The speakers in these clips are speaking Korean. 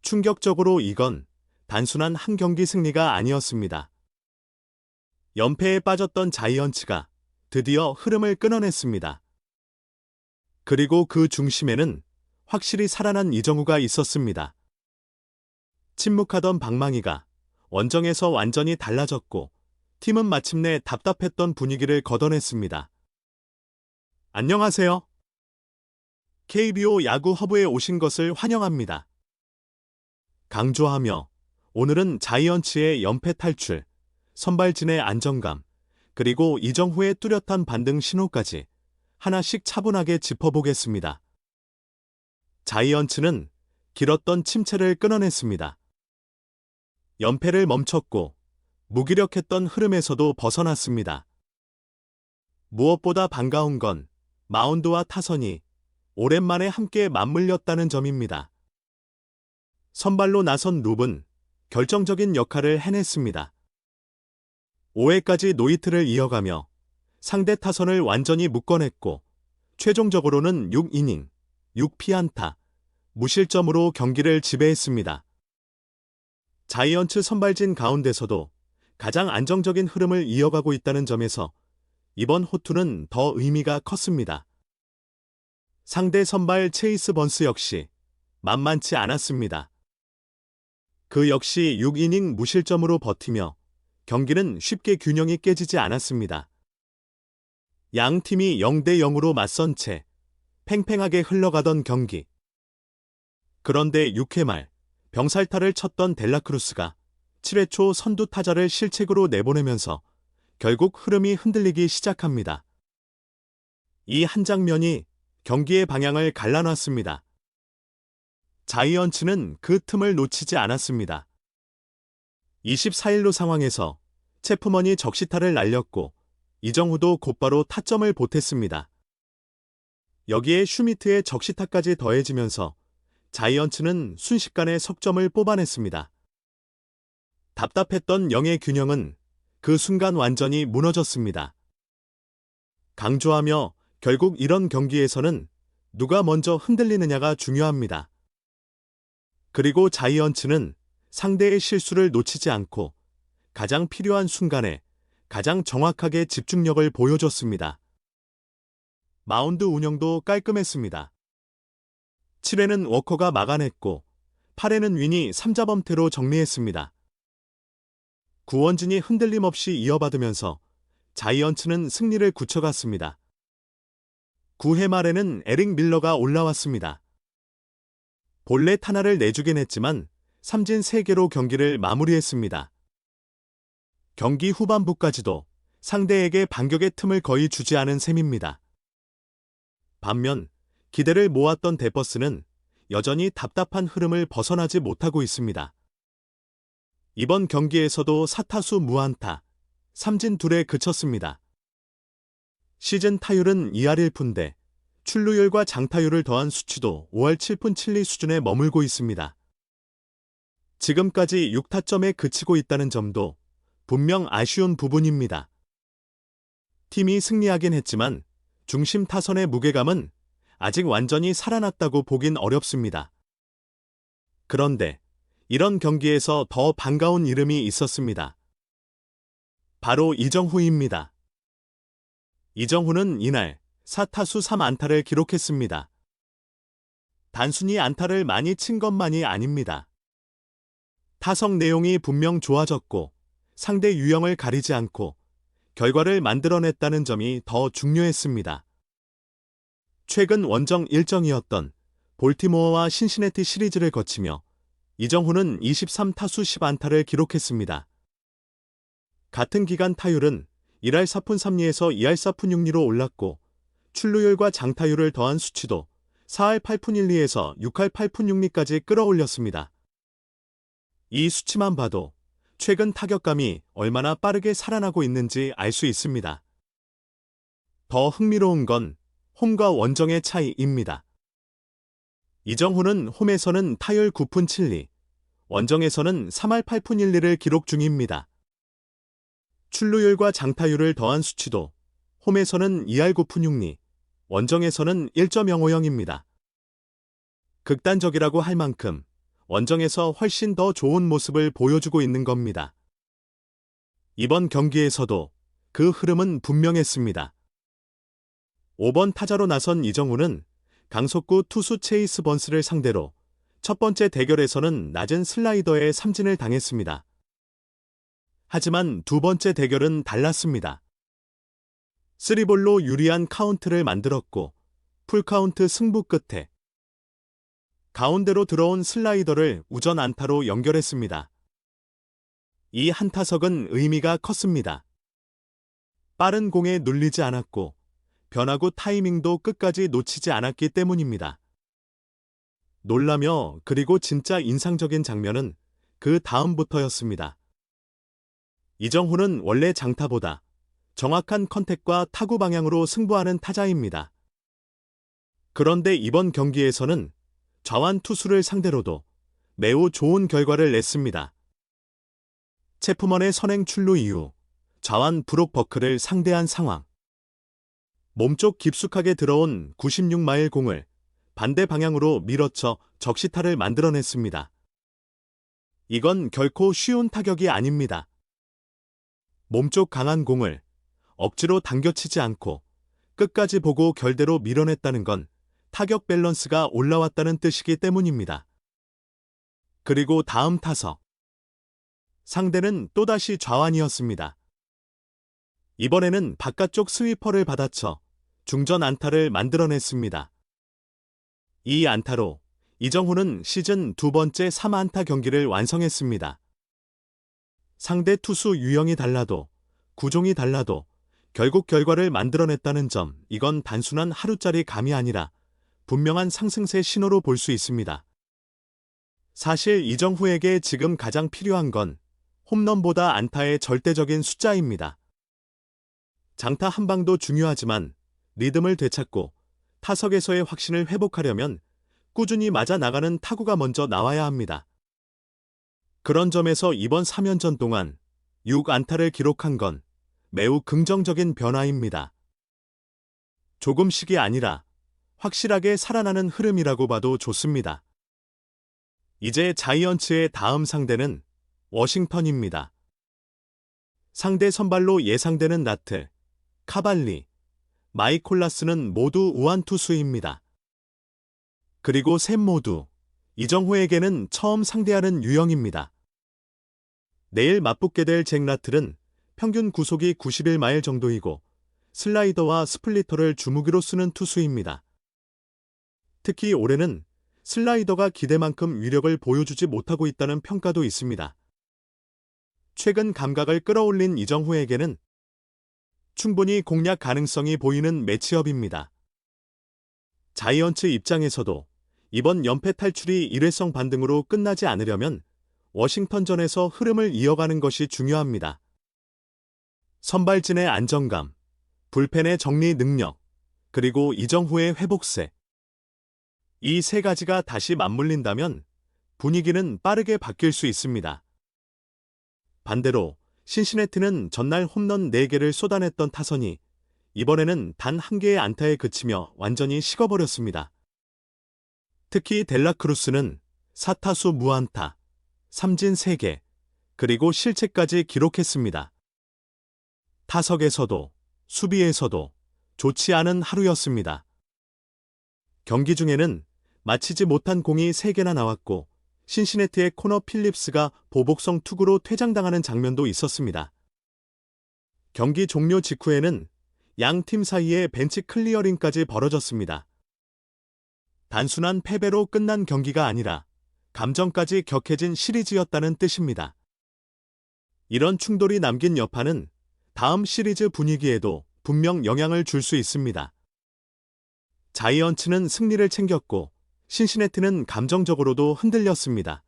충격적으로 이건 단순한 한 경기 승리가 아니었습니다. 연패에 빠졌던 자이언츠가 드디어 흐름을 끊어냈습니다. 그리고 그 중심에는 확실히 살아난 이정후가 있었습니다. 침묵하던 방망이가 원정에서 완전히 달라졌고 팀은 마침내 답답했던 분위기를 걷어냈습니다. 안녕하세요. KBO 야구 허브에 오신 것을 환영합니다. 강조하며 오늘은 자이언츠의 연패 탈출, 선발진의 안정감, 그리고 이정후의 뚜렷한 반등 신호까지 하나씩 차분하게 짚어보겠습니다. 자이언츠는 길었던 침체를 끊어냈습니다. 연패를 멈췄고 무기력했던 흐름에서도 벗어났습니다. 무엇보다 반가운 건 마운드와 타선이 오랜만에 함께 맞물렸다는 점입니다. 선발로 나선 룹은 결정적인 역할을 해냈습니다. 5회까지 노히트를 이어가며 상대 타선을 완전히 묶어냈고 최종적으로는 6이닝, 6피안타, 무실점으로 경기를 지배했습니다. 자이언츠 선발진 가운데서도 가장 안정적인 흐름을 이어가고 있다는 점에서 이번 호투는 더 의미가 컸습니다. 상대 선발 체이스 번스 역시 만만치 않았습니다. 그 역시 6이닝 무실점으로 버티며 경기는 쉽게 균형이 깨지지 않았습니다. 양 팀이 0대 0으로 맞선 채 팽팽하게 흘러가던 경기. 그런데 6회 말 병살타를 쳤던 델라크루스가 7회 초 선두 타자를 실책으로 내보내면서 결국 흐름이 흔들리기 시작합니다. 이 한 장면이 경기의 방향을 갈라놨습니다. 자이언츠는 그 틈을 놓치지 않았습니다. 24일루 상황에서 체프먼이 적시타를 날렸고 이정후도 곧바로 타점을 보탰습니다. 여기에 슈미트의 적시타까지 더해지면서 자이언츠는 순식간에 석점을 뽑아냈습니다. 답답했던 영의 균형은 그 순간 완전히 무너졌습니다. 강조하며 결국 이런 경기에서는 누가 먼저 흔들리느냐가 중요합니다. 그리고 자이언츠는 상대의 실수를 놓치지 않고 가장 필요한 순간에 가장 정확하게 집중력을 보여줬습니다. 마운드 운영도 깔끔했습니다. 7회는 워커가 막아냈고 8회는 윈이 3자범퇴로 정리했습니다. 구원진이 흔들림 없이 이어받으면서 자이언츠는 승리를 굳혀갔습니다. 9회 말에는 에릭 밀러가 올라왔습니다. 볼넷 하나를 내주긴 했지만 삼진 3개로 경기를 마무리했습니다. 경기 후반부까지도 상대에게 반격의 틈을 거의 주지 않은 셈입니다. 반면 기대를 모았던 데버스는 여전히 답답한 흐름을 벗어나지 못하고 있습니다. 이번 경기에서도 4타수 무안타, 삼진 2에 그쳤습니다. 시즌 타율은 2할 1푼대, 출루율과 장타율을 더한 수치도 5할 7푼 7리 수준에 머물고 있습니다. 지금까지 6타점에 그치고 있다는 점도 분명 아쉬운 부분입니다. 팀이 승리하긴 했지만 중심 타선의 무게감은 아직 완전히 살아났다고 보긴 어렵습니다. 그런데 이런 경기에서 더 반가운 이름이 있었습니다. 바로 이정후입니다. 이정후는 이날 4타수 3안타를 기록했습니다. 단순히 안타를 많이 친 것만이 아닙니다. 타석 내용이 분명 좋아졌고 상대 유형을 가리지 않고 결과를 만들어냈다는 점이 더 중요했습니다. 최근 원정 일정이었던 볼티모어와 신시내티 시리즈를 거치며 이정후는 23타수 10안타를 기록했습니다. 같은 기간 타율은 1할 4푼 3리에서 2할 4푼 6리로 올랐고 출루율과 장타율을 더한 수치도 4할 8푼 1리에서 6할 8푼 6리까지 끌어올렸습니다. 이 수치만 봐도 최근 타격감이 얼마나 빠르게 살아나고 있는지 알 수 있습니다. 더 흥미로운 건 홈과 원정의 차이입니다. 이정후는 홈에서는 타율 9푼 7리, 원정에서는 3할 8푼 1리를 기록 중입니다. 출루율과 장타율을 더한 수치도 홈에서는 2할 9푼 6리, 원정에서는 1.050입니다. 극단적이라고 할 만큼 원정에서 훨씬 더 좋은 모습을 보여주고 있는 겁니다. 이번 경기에서도 그 흐름은 분명했습니다. 5번 타자로 나선 이정후는 강속구 투수 체이스 번스를 상대로 첫 번째 대결에서는 낮은 슬라이더에 삼진을 당했습니다. 하지만 두 번째 대결은 달랐습니다. 3볼로 유리한 카운트를 만들었고 풀카운트 승부 끝에 가운데로 들어온 슬라이더를 우전 안타로 연결했습니다. 이 한 타석은 의미가 컸습니다. 빠른 공에 눌리지 않았고 변화구 타이밍도 끝까지 놓치지 않았기 때문입니다. 놀라며 그리고 진짜 인상적인 장면은 그 다음부터였습니다. 이정후는 원래 장타보다 정확한 컨택과 타구 방향으로 승부하는 타자입니다. 그런데 이번 경기에서는 좌완 투수를 상대로도 매우 좋은 결과를 냈습니다. 체프먼의 선행 출루 이후 좌완 브록 버크를 상대한 상황. 몸쪽 깊숙하게 들어온 96마일 공을 반대 방향으로 밀어쳐 적시타를 만들어냈습니다. 이건 결코 쉬운 타격이 아닙니다. 몸쪽 강한 공을 억지로 당겨치지 않고 끝까지 보고 결대로 밀어냈다는 건 타격 밸런스가 올라왔다는 뜻이기 때문입니다. 그리고 다음 타석. 상대는 또다시 좌완이었습니다. 이번에는 바깥쪽 스위퍼를 받아쳐 중전 안타를 만들어냈습니다. 이 안타로 이정후는 시즌 두 번째 3안타 경기를 완성했습니다. 상대 투수 유형이 달라도 구종이 달라도 결국 결과를 만들어냈다는 점, 이건 단순한 하루짜리 감이 아니라 분명한 상승세 신호로 볼 수 있습니다. 사실 이정후에게 지금 가장 필요한 건 홈런보다 안타의 절대적인 숫자입니다. 장타 한 방도 중요하지만 리듬을 되찾고 타석에서의 확신을 회복하려면 꾸준히 맞아 나가는 타구가 먼저 나와야 합니다. 그런 점에서 이번 3연전 동안 6안타를 기록한 건 매우 긍정적인 변화입니다. 조금씩이 아니라 확실하게 살아나는 흐름이라고 봐도 좋습니다. 이제 자이언츠의 다음 상대는 워싱턴입니다. 상대 선발로 예상되는 나트, 카발리, 마이콜라스는 모두 우완투수입니다. 그리고 셋 모두 이정후에게는 처음 상대하는 유형입니다. 내일 맞붙게 될 잭 라틀은 평균 구속이 91마일 정도이고 슬라이더와 스플리터를 주무기로 쓰는 투수입니다. 특히 올해는 슬라이더가 기대만큼 위력을 보여주지 못하고 있다는 평가도 있습니다. 최근 감각을 끌어올린 이정후에게는 충분히 공략 가능성이 보이는 매치업입니다. 자이언츠 입장에서도 이번 연패 탈출이 일회성 반등으로 끝나지 않으려면 워싱턴전에서 흐름을 이어가는 것이 중요합니다. 선발진의 안정감, 불펜의 정리 능력, 그리고 이정후의 회복세. 이 세 가지가 다시 맞물린다면 분위기는 빠르게 바뀔 수 있습니다. 반대로 신시내티는 전날 홈런 4개를 쏟아냈던 타선이 이번에는 단 1개의 안타에 그치며 완전히 식어버렸습니다. 특히 델라크루스는 4타수 무안타, 삼진 3개, 그리고 실책까지 기록했습니다. 타석에서도 수비에서도 좋지 않은 하루였습니다. 경기 중에는 마치지 못한 공이 3개나 나왔고 신시내티의 코너 필립스가 보복성 투구로 퇴장당하는 장면도 있었습니다. 경기 종료 직후에는 양 팀 사이에 벤치 클리어링까지 벌어졌습니다. 단순한 패배로 끝난 경기가 아니라 감정까지 격해진 시리즈였다는 뜻입니다. 이런 충돌이 남긴 여파는 다음 시리즈 분위기에도 분명 영향을 줄 수 있습니다. 자이언츠는 승리를 챙겼고 신시내티는 감정적으로도 흔들렸습니다.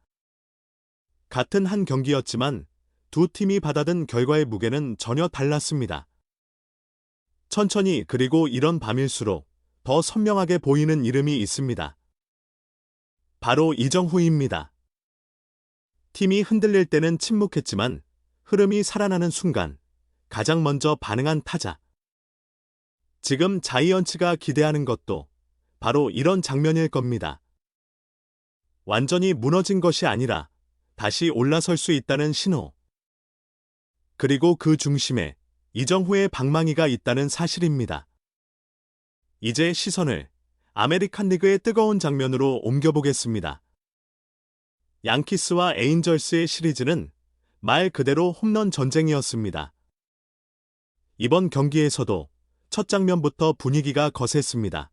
같은 한 경기였지만 두 팀이 받아든 결과의 무게는 전혀 달랐습니다. 천천히 그리고 이런 밤일수록 더 선명하게 보이는 이름이 있습니다. 바로 이정후입니다. 팀이 흔들릴 때는 침묵했지만 흐름이 살아나는 순간 가장 먼저 반응한 타자. 지금 자이언츠가 기대하는 것도 바로 이런 장면일 겁니다. 완전히 무너진 것이 아니라 다시 올라설 수 있다는 신호. 그리고 그 중심에 이정후의 방망이가 있다는 사실입니다. 이제 시선을 아메리칸 리그의 뜨거운 장면으로 옮겨보겠습니다. 양키스와 에인절스의 시리즈는 말 그대로 홈런 전쟁이었습니다. 이번 경기에서도 첫 장면부터 분위기가 거셌습니다.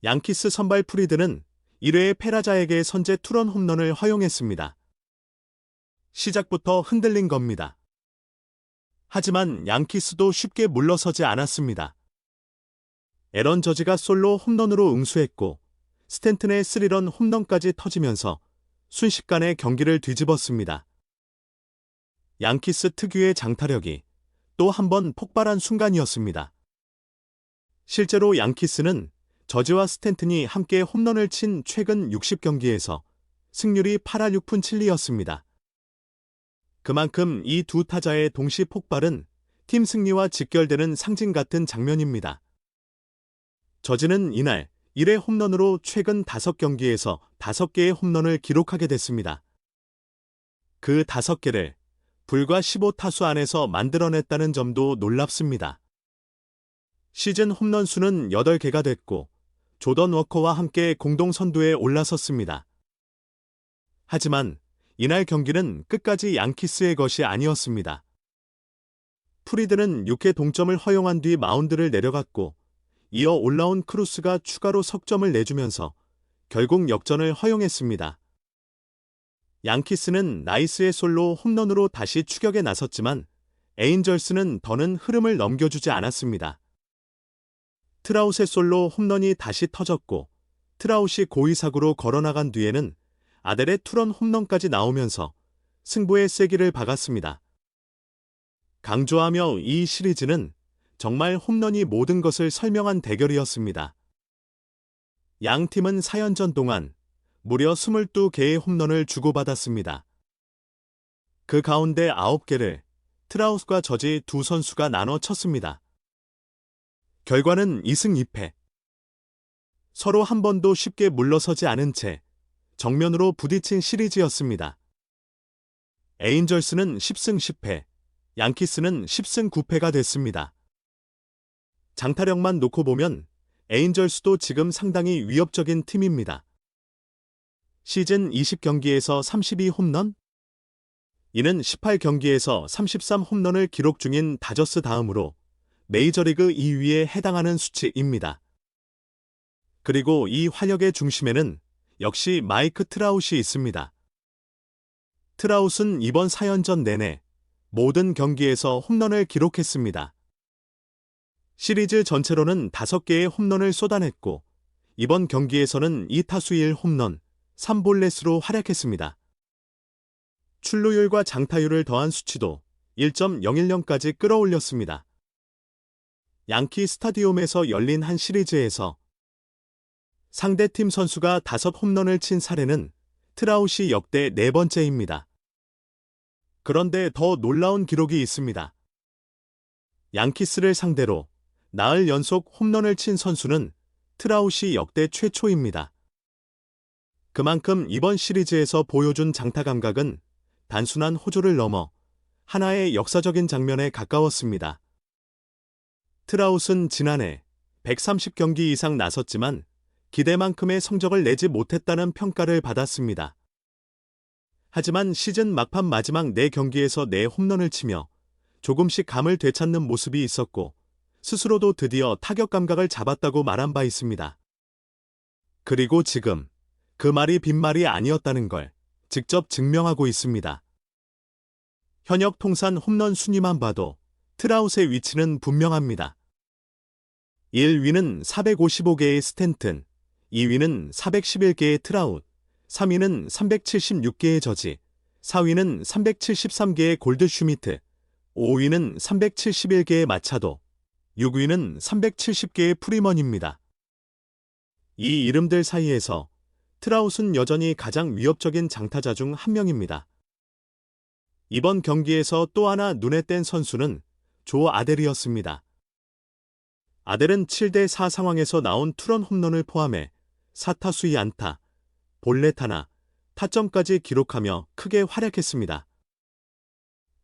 양키스 선발 프리드는 1회에 페라자에게 선제 투런 홈런을 허용했습니다. 시작부터 흔들린 겁니다. 하지만 양키스도 쉽게 물러서지 않았습니다. 에런 저지가 솔로 홈런으로 응수했고 스탠튼의 3런 홈런까지 터지면서 순식간에 경기를 뒤집었습니다. 양키스 특유의 장타력이 또 한 번 폭발한 순간이었습니다. 실제로 양키스는 저지와 스탠튼이 함께 홈런을 친 최근 60경기에서 승률이 8할 6푼 7리였습니다. 그만큼 이 두 타자의 동시 폭발은 팀 승리와 직결되는 상징 같은 장면입니다. 저지는 이날 1회 홈런으로 최근 5경기에서 5개의 홈런을 기록하게 됐습니다. 그 5개를 불과 15타수 안에서 만들어냈다는 점도 놀랍습니다. 시즌 홈런 수는 8개가 됐고 조던 워커와 함께 공동 선두에 올라섰습니다. 하지만 이날 경기는 끝까지 양키스의 것이 아니었습니다. 프리드는 6회 동점을 허용한 뒤 마운드를 내려갔고 이어 올라온 크루스가 추가로 석점을 내주면서 결국 역전을 허용했습니다. 양키스는 나이스의 솔로 홈런으로 다시 추격에 나섰지만 에인절스는 더는 흐름을 넘겨주지 않았습니다. 트라웃의 솔로 홈런이 다시 터졌고 트라웃이 고의사구로 걸어나간 뒤에는 아델의 투런 홈런까지 나오면서 승부의 세기를 박았습니다. 강조하며 이 시리즈는 정말 홈런이 모든 것을 설명한 대결이었습니다. 양 팀은 4연전 동안 무려 22개의 홈런을 주고받았습니다. 그 가운데 9개를 트라우스과 저지 두 선수가 나눠 쳤습니다. 결과는 2승 2패. 서로 한 번도 쉽게 물러서지 않은 채 정면으로 부딪힌 시리즈였습니다. 에인절스는 10승 10패, 양키스는 10승 9패가 됐습니다. 장타력만 놓고 보면 에인절스도 지금 상당히 위협적인 팀입니다. 시즌 20경기에서 32홈런? 이는 18경기에서 33홈런을 기록 중인 다저스 다음으로 메이저리그 2위에 해당하는 수치입니다. 그리고 이 활약의 중심에는 역시 마이크 트라웃이 있습니다. 트라웃은 이번 4연전 내내 모든 경기에서 홈런을 기록했습니다. 시리즈 전체로는 5개의 홈런을 쏟아냈고 이번 경기에서는 2타수 1홈런, 3볼넷으로 활약했습니다. 출루율과 장타율을 더한 수치도 1.010까지 끌어올렸습니다. 양키 스타디움에서 열린 한 시리즈에서 상대팀 선수가 5홈런을 친 사례는 트라웃이 역대 4번째입니다. 그런데 더 놀라운 기록이 있습니다. 양키스를 상대로 나흘 연속 홈런을 친 선수는 트라웃이 역대 최초입니다. 그만큼 이번 시리즈에서 보여준 장타 감각은 단순한 호조를 넘어 하나의 역사적인 장면에 가까웠습니다. 트라웃은 지난해 130경기 이상 나섰지만 기대만큼의 성적을 내지 못했다는 평가를 받았습니다. 하지만 시즌 막판 마지막 4경기에서 4홈런을 치며 조금씩 감을 되찾는 모습이 있었고 스스로도 드디어 타격 감각을 잡았다고 말한 바 있습니다. 그리고 지금 그 말이 빈말이 아니었다는 걸 직접 증명하고 있습니다. 현역 통산 홈런 순위만 봐도 트라웃의 위치는 분명합니다. 1위는 455개의 스탠튼, 2위는 411개의 트라웃, 3위는 376개의 저지, 4위는 373개의 골드슈미트, 5위는 371개의 마차도, 6위는 370개의 프리먼입니다. 이 이름들 사이에서 트라웃은 여전히 가장 위협적인 장타자 중 한 명입니다. 이번 경기에서 또 하나 눈에 띈 선수는 조 아델이었습니다. 아델은 7대4 상황에서 나온 투런 홈런을 포함해 4타수 2안타, 볼넷 하나, 타점까지 기록하며 크게 활약했습니다.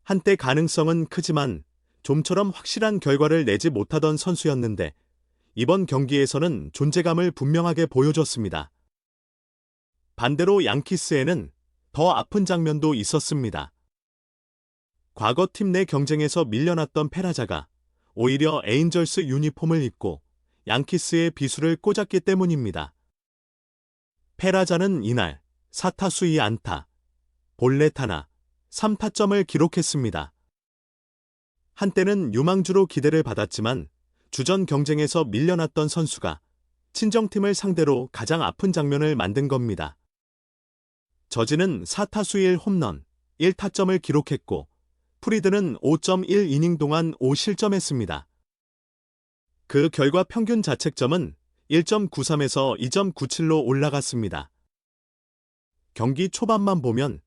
한때 가능성은 크지만 좀처럼 확실한 결과를 내지 못하던 선수였는데 이번 경기에서는 존재감을 분명하게 보여줬습니다. 반대로 양키스에는 더 아픈 장면도 있었습니다. 과거 팀 내 경쟁에서 밀려났던 페라자가 오히려 에인절스 유니폼을 입고 양키스의 비수를 꽂았기 때문입니다. 페라자는 이날 4타수 2안타, 볼넷 하나, 3타점을 기록했습니다. 한때는 유망주로 기대를 받았지만 주전 경쟁에서 밀려났던 선수가 친정팀을 상대로 가장 아픈 장면을 만든 겁니다. 저지는 4타수 1홈런, 1타점을 기록했고 프리드는 5.1이닝 동안 5실점했습니다. 그 결과 평균 자책점은 1.93에서 2.97로 올라갔습니다. 경기 초반만 보면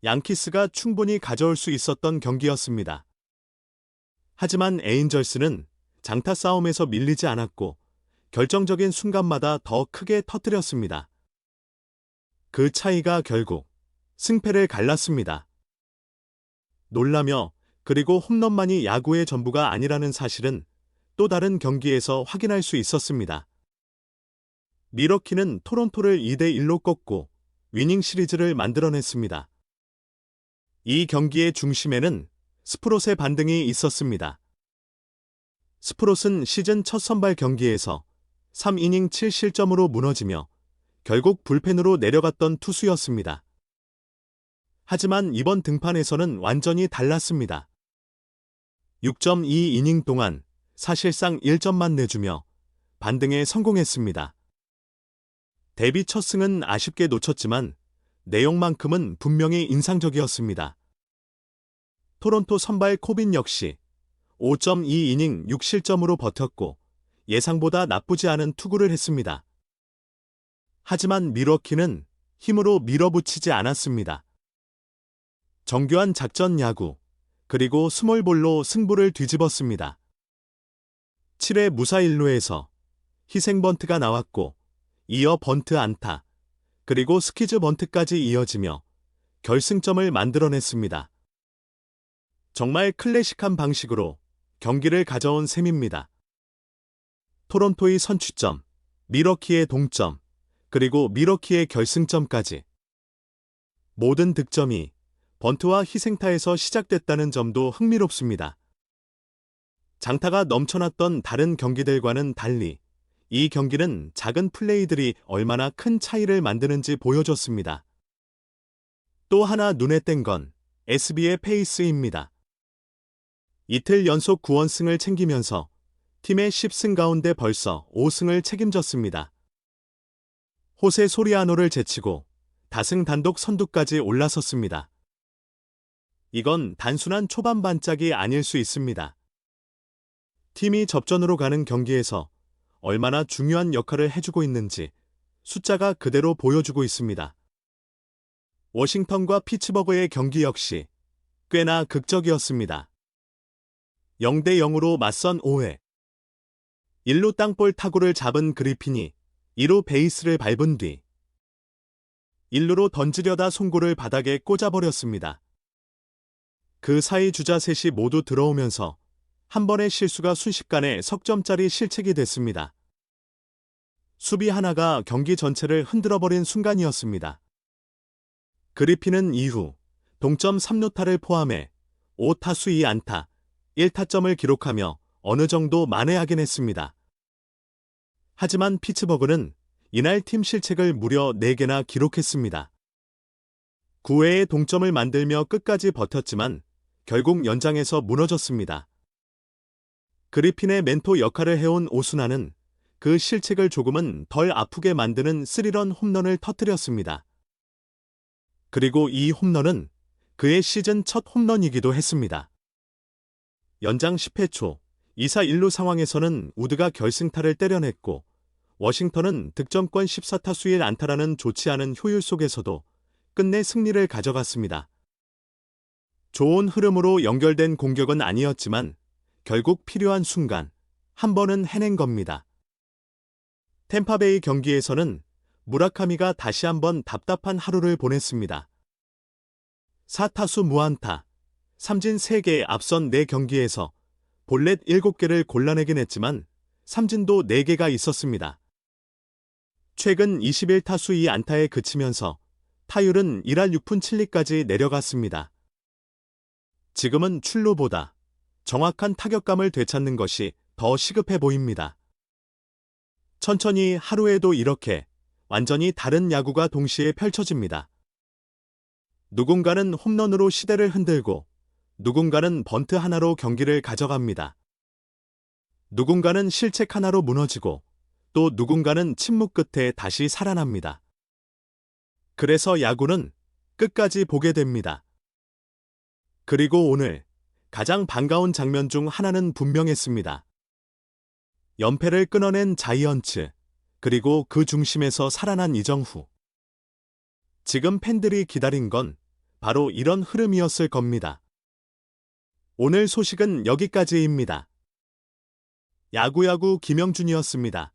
양키스가 충분히 가져올 수 있었던 경기였습니다. 하지만 에인절스는 장타 싸움에서 밀리지 않았고 결정적인 순간마다 더 크게 터뜨렸습니다. 그 차이가 결국 승패를 갈랐습니다. 놀라며 그리고 홈런만이 야구의 전부가 아니라는 사실은 또 다른 경기에서 확인할 수 있었습니다. 미러키는 토론토를 2대1로 꺾고 위닝 시리즈를 만들어냈습니다. 이 경기의 중심에는 스프롯의 반등이 있었습니다. 스프롯은 시즌 첫 선발 경기에서 3이닝 7실점으로 무너지며 결국 불펜으로 내려갔던 투수였습니다. 하지만 이번 등판에서는 완전히 달랐습니다. 6.2이닝 동안 사실상 1점만 내주며 반등에 성공했습니다. 데뷔 첫 승은 아쉽게 놓쳤지만 내용만큼은 분명히 인상적이었습니다. 토론토 선발 코빈 역시 5.2이닝 6실점으로 버텼고 예상보다 나쁘지 않은 투구를 했습니다. 하지만 밀워키는 힘으로 밀어붙이지 않았습니다. 정교한 작전 야구, 그리고 스몰볼로 승부를 뒤집었습니다. 7회 무사 1루에서 희생 번트가 나왔고 이어 번트 안타, 그리고 스키즈 번트까지 이어지며 결승점을 만들어냈습니다. 정말 클래식한 방식으로 경기를 가져온 셈입니다. 토론토의 선취점, 밀워키의 동점, 그리고 밀워키의 결승점까지. 모든 득점이 번트와 희생타에서 시작됐다는 점도 흥미롭습니다. 장타가 넘쳐났던 다른 경기들과는 달리 이 경기는 작은 플레이들이 얼마나 큰 차이를 만드는지 보여줬습니다. 또 하나 눈에 띈 건 SB의 페이스입니다. 이틀 연속 9원승을 챙기면서 팀의 10승 가운데 벌써 5승을 책임졌습니다. 호세 소리아노를 제치고 다승 단독 선두까지 올라섰습니다. 이건 단순한 초반 반짝이 아닐 수 있습니다. 팀이 접전으로 가는 경기에서 얼마나 중요한 역할을 해주고 있는지 숫자가 그대로 보여주고 있습니다. 워싱턴과 피츠버그의 경기 역시 꽤나 극적이었습니다. 0대0으로 맞선 5회. 1루 땅볼 타구를 잡은 그리핀이 2루 베이스를 밟은 뒤 1루로 던지려다 송구를 바닥에 꽂아버렸습니다. 그 사이 주자 셋이 모두 들어오면서 한 번의 실수가 순식간에 석점짜리 실책이 됐습니다. 수비 하나가 경기 전체를 흔들어버린 순간이었습니다. 그리핀은 이후 동점 3루타를 포함해 5타수 2안타, 1타점을 기록하며 어느 정도 만회하긴 했습니다. 하지만 피츠버그는 이날 팀 실책을 무려 4개나 기록했습니다. 9회에 동점을 만들며 끝까지 버텼지만 결국 연장에서 무너졌습니다. 그리핀의 멘토 역할을 해온 오스나는 그 실책을 조금은 덜 아프게 만드는 3런 홈런을 터뜨렸습니다. 그리고 이 홈런은 그의 시즌 첫 홈런이기도 했습니다. 연장 10회 초 2사 1루 상황에서는 우드가 결승타를 때려냈고 워싱턴은 득점권 14타수 1안타라는 좋지 않은 효율 속에서도 끝내 승리를 가져갔습니다. 좋은 흐름으로 연결된 공격은 아니었지만 결국 필요한 순간 한 번은 해낸 겁니다. 템파베이 경기에서는 무라카미가 다시 한번 답답한 하루를 보냈습니다. 4타수 무안타, 삼진 3개 앞선 4경기에서 볼넷 7개를 골라내긴 했지만 삼진도 4개가 있었습니다. 최근 21타수 2안타에 그치면서 타율은 1할 6푼 7리까지 내려갔습니다. 지금은 출루보다 정확한 타격감을 되찾는 것이 더 시급해 보입니다. 천천히 하루에도 이렇게 완전히 다른 야구가 동시에 펼쳐집니다. 누군가는 홈런으로 시대를 흔들고 누군가는 번트 하나로 경기를 가져갑니다. 누군가는 실책 하나로 무너지고 또 누군가는 침묵 끝에 다시 살아납니다. 그래서 야구는 끝까지 보게 됩니다. 그리고 오늘 가장 반가운 장면 중 하나는 분명했습니다. 연패를 끊어낸 자이언츠, 그리고 그 중심에서 살아난 이정후. 지금 팬들이 기다린 건 바로 이런 흐름이었을 겁니다. 오늘 소식은 여기까지입니다. 야구야구 김영준이었습니다.